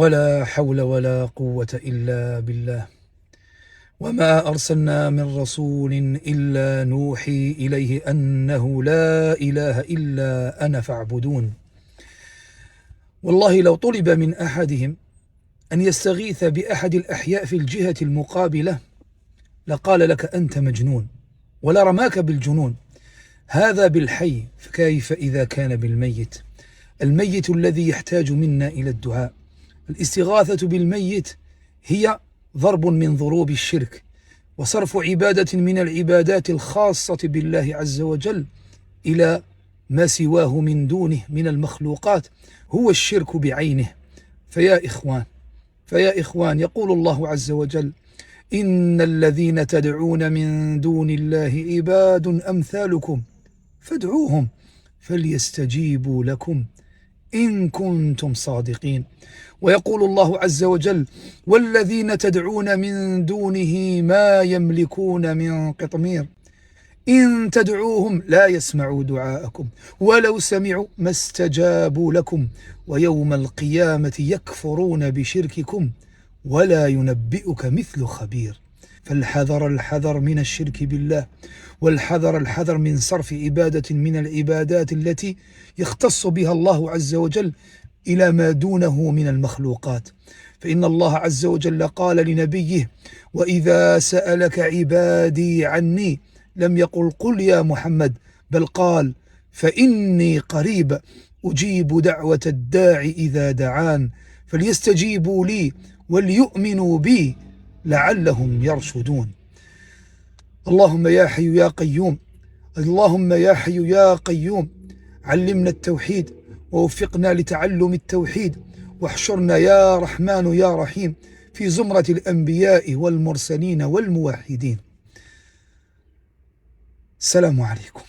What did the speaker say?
ولا حول ولا قوة إلا بالله. وما أرسلنا من رسول إلا نوحي إليه أنه لا إله إلا أنا فاعبدون. والله لو طلب من أحدهم أن يستغيث بأحد الأحياء في الجهة المقابلة لقال لك أنت مجنون، ولا رماك بالجنون. هذا بالحي، فكيف إذا كان بالميت؟ الميت الذي يحتاج منا إلى الدعاء. الاستغاثة بالميت هي ضرب من ضروب الشرك، وصرف عبادة من العبادات الخاصة بالله عز وجل إلى ما سواه من دونه من المخلوقات هو الشرك بعينه. فيا إخوان يقول الله عز وجل: إن الذين تدعون من دون الله عباد أمثالكم فادعوهم فليستجيبوا لكم إن كنتم صادقين. ويقول الله عز وجل: والذين تدعون من دونه ما يملكون من قطمير إن تدعوهم لا يسمعوا دعاءكم ولو سمعوا ما استجابوا لكم ويوم القيامة يكفرون بشرككم ولا ينبئك مثل خبير. فالحذر من الشرك بالله، والحذر من صرف عبادة من العبادات التي يختص بها الله عز وجل إلى ما دونه من المخلوقات. فإن الله عز وجل قال لنبيه: وإذا سألك عبادي عني، لم يقل قل يا محمد، بل قال: فإني قريب أجيب دعوة الداعي إذا دعان فليستجيبوا لي وليؤمنوا بي لعلهم يرشدون. اللهم يا حي يا قيوم، اللهم يا حي يا قيوم، علمنا التوحيد ووفقنا لتعلم التوحيد، واحشرنا يا رحمن يا رحيم في زمرة الأنبياء والمرسلين والموحدين. السلام عليكم.